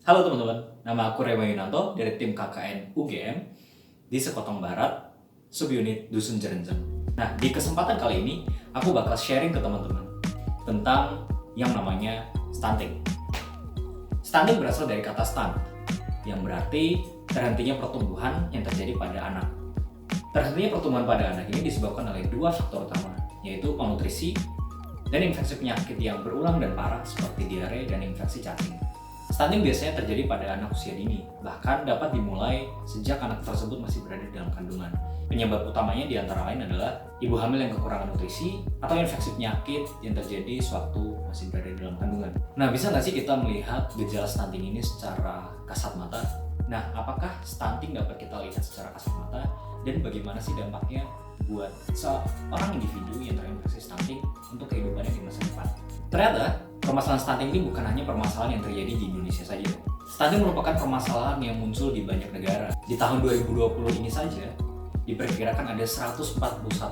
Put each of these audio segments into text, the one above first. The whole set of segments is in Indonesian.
Halo teman-teman, nama aku Rema Yunanto dari tim KKN UGM di Sekotong Barat, subunit Dusun Jerenjang. Nah, di kesempatan kali ini aku bakal sharing ke teman-teman tentang yang namanya stunting. Stunting berasal dari kata stunt, yang berarti terhentinya pertumbuhan yang terjadi pada anak. Terhentinya pertumbuhan pada anak ini disebabkan oleh dua faktor utama, yaitu malnutrisi dan infeksi penyakit yang berulang dan parah seperti diare dan infeksi cacing. Stunting biasanya terjadi pada anak usia dini, bahkan dapat dimulai sejak anak tersebut masih berada di dalam kandungan. Penyebab utamanya diantara lain adalah ibu hamil yang kekurangan nutrisi atau infeksi penyakit yang terjadi sewaktu masih berada di dalam kandungan. Nah, bisa nggak sih kita melihat gejala stunting ini secara kasat mata? Nah, apakah stunting dapat kita lihat secara kasat mata dan bagaimana sih dampaknya buat seorang individu yang terinfeksi stunting untuk kehidupannya di masa depan? Ternyata, permasalahan stunting ini bukan hanya permasalahan yang terjadi di Indonesia saja. Stunting merupakan permasalahan yang muncul di banyak negara. Di tahun 2020 ini saja, diperkirakan ada 141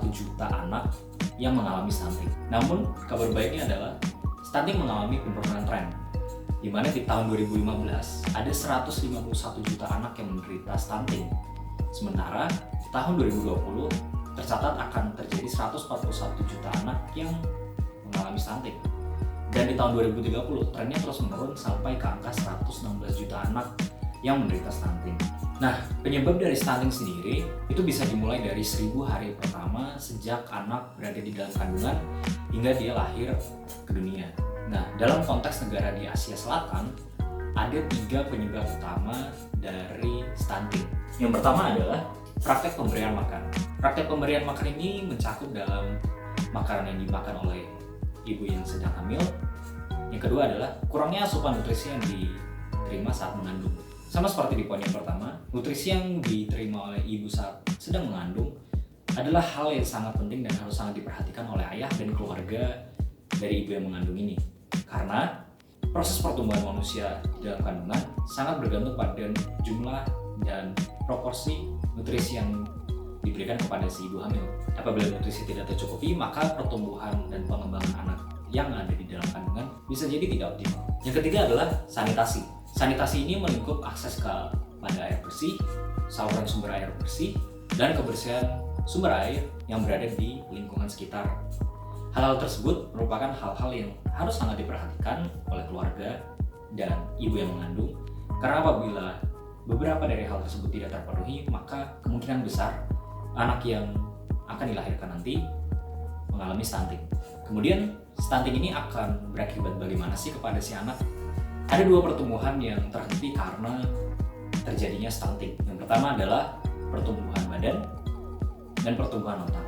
juta anak yang mengalami stunting. Namun, kabar baiknya adalah stunting mengalami penurunan tren, di mana di tahun 2015 ada 151 juta anak yang menderita stunting. Sementara di tahun 2020 tercatat akan terjadi 141 juta anak yang mengalami stunting. Dan di tahun 2030 trennya terus menurun sampai ke angka 116 juta anak yang menderita stunting. Nah, penyebab dari stunting sendiri itu bisa dimulai dari 1000 hari pertama sejak anak berada di dalam kandungan hingga dia lahir ke dunia. Nah, dalam konteks negara di Asia Selatan, ada 3 penyebab utama dari stunting. Yang pertama adalah praktek pemberian makan. Praktek pemberian makan ini mencakup dalam makanan yang dimakan oleh ibu yang sedang hamil. Yang kedua adalah kurangnya asupan nutrisi yang diterima saat mengandung. Sama seperti di poin yang pertama, nutrisi yang diterima oleh ibu saat sedang mengandung adalah hal yang sangat penting dan harus sangat diperhatikan oleh ayah dan keluarga dari ibu yang mengandung ini. Karena proses pertumbuhan manusia di dalam kandungan sangat bergantung pada jumlah dan proporsi nutrisi yang diberikan kepada si ibu hamil. Apabila nutrisi tidak tercukupi, maka pertumbuhan dan pengembangan anak yang ada di dalam kandungan bisa jadi tidak optimal. Yang ketiga adalah sanitasi. Sanitasi ini melingkup akses pada air bersih, saluran sumber air bersih, dan kebersihan sumber air yang berada di lingkungan sekitar. Hal-hal tersebut merupakan hal-hal yang harus sangat diperhatikan oleh keluarga dan ibu yang mengandung, karena apabila beberapa dari hal tersebut tidak terpenuhi, maka kemungkinan besar anak yang akan dilahirkan nanti mengalami stunting. Kemudian stunting ini akan berakibat bagaimana sih kepada si anak? Ada 2 pertumbuhan yang terhenti karena terjadinya stunting. Yang pertama adalah pertumbuhan badan dan pertumbuhan otak.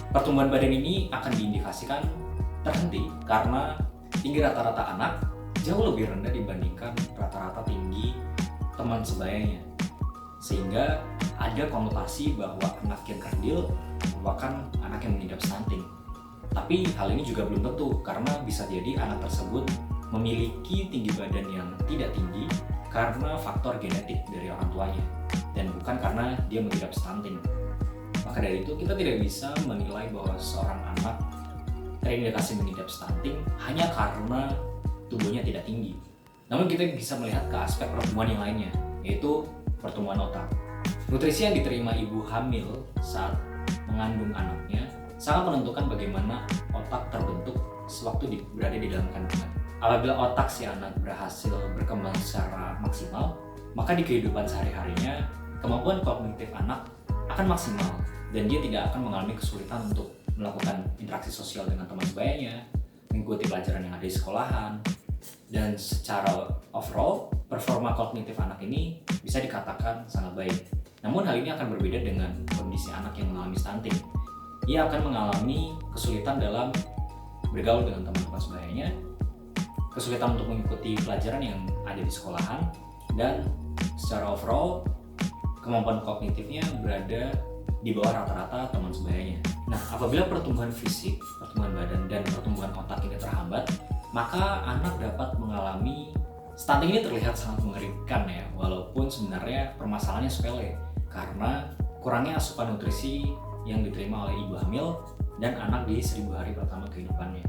Pertumbuhan badan ini akan diindikasikan terhenti karena tinggi rata-rata anak jauh lebih rendah dibandingkan rata-rata tinggi teman sebayanya. Sehingga ada konotasi bahwa anak yang kerdil merupakan anak yang mengidap stunting. Tapi hal ini juga belum tentu, karena bisa jadi anak tersebut memiliki tinggi badan yang tidak tinggi karena faktor genetik dari orang tuanya, dan bukan karena dia mengidap stunting. Maka dari itu kita tidak bisa menilai bahwa seorang anak terindikasi mengidap stunting hanya karena tubuhnya tidak tinggi. Namun kita bisa melihat ke aspek pertumbuhan yang lainnya, yaitu pertumbuhan otak. Nutrisi yang diterima ibu hamil saat mengandung anaknya sangat menentukan bagaimana otak terbentuk sewaktu berada di dalam kandungan. Apabila otak si anak berhasil berkembang secara maksimal, maka di kehidupan sehari-harinya kemampuan kognitif anak akan maksimal dan dia tidak akan mengalami kesulitan untuk melakukan interaksi sosial dengan teman sebayanya, mengikuti pelajaran yang ada di sekolahan, dan secara overall performa kognitif anak ini bisa dikatakan sangat baik. Namun hal ini akan berbeda dengan kondisi anak yang mengalami stunting. Ia akan mengalami kesulitan dalam bergaul dengan teman-teman sebayanya, kesulitan untuk mengikuti pelajaran yang ada di sekolahan, dan secara overall kemampuan kognitifnya berada di bawah rata-rata teman sebayanya. Nah, apabila pertumbuhan fisik, pertumbuhan badan, dan pertumbuhan otak ini terhambat, maka anak dapat mengalami stunting. Ini terlihat sangat mengerikan ya, walaupun sebenarnya permasalahannya sepele karena kurangnya asupan nutrisi yang diterima oleh ibu hamil dan anak di 1000 hari pertama kehidupannya.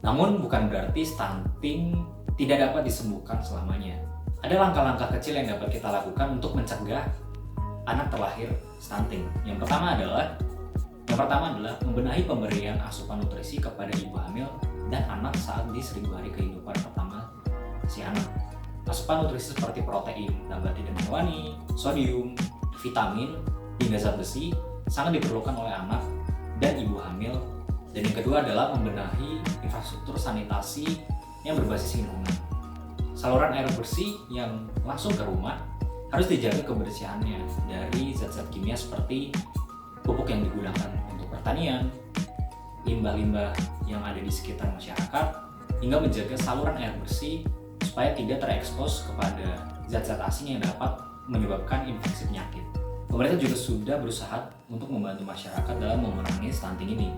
Namun bukan berarti stunting tidak dapat disembuhkan selamanya. Ada langkah-langkah kecil yang dapat kita lakukan untuk mencegah anak terlahir stunting. Yang pertama adalah membenahi pemberian asupan nutrisi kepada ibu hamil dan anak saat di 1000 hari kehidupan pertama si anak. Asupan nutrisi seperti protein, nabati dan hewani, sodium, vitamin, hingga zat besi sangat diperlukan oleh anak dan ibu hamil. Dan yang kedua adalah membenahi infrastruktur sanitasi yang berbasis lingkungan. Saluran air bersih yang langsung ke rumah harus dijaga kebersihannya dari zat-zat kimia seperti pupuk yang digunakan untuk pertanian, limbah-limbah yang ada di sekitar masyarakat, hingga menjaga saluran air bersih supaya tidak terekspos kepada zat-zat asing yang dapat menyebabkan infeksi penyakit. Pemerintah juga sudah berusaha untuk membantu masyarakat dalam memerangi stunting ini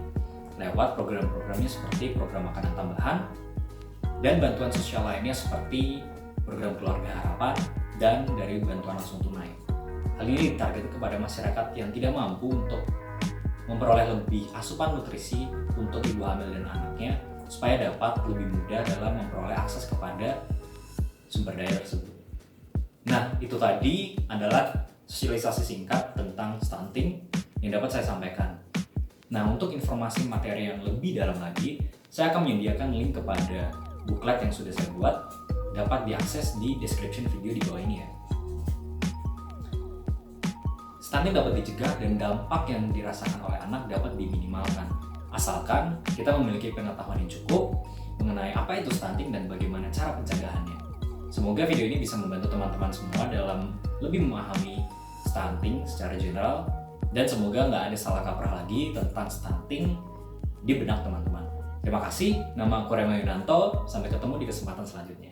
lewat program-programnya seperti program makanan tambahan dan bantuan sosial lainnya seperti program keluarga harapan dan dari bantuan langsung tunai. Hal ini ditargetkan kepada masyarakat yang tidak mampu untuk memperoleh lebih asupan nutrisi untuk ibu hamil dan anaknya supaya dapat lebih mudah dalam memperoleh akses kepada sumber daya tersebut. Nah, itu tadi adalah sosialisasi singkat tentang stunting yang dapat saya sampaikan. Nah, untuk informasi materi yang lebih dalam lagi, saya akan menyediakan link kepada booklet yang sudah saya buat, dapat diakses di description video di bawah ini ya. Stunting dapat dicegah dan dampak yang dirasakan oleh anak dapat diminimalkan, asalkan kita memiliki pengetahuan yang cukup mengenai apa itu stunting dan bagaimana cara pencegahannya. Semoga video ini bisa membantu teman-teman semua dalam lebih memahami stunting secara general, dan semoga nggak ada salah kaprah lagi tentang stunting di benak teman-teman. Terima kasih, nama aku Rema Yunanto, sampai ketemu di kesempatan selanjutnya.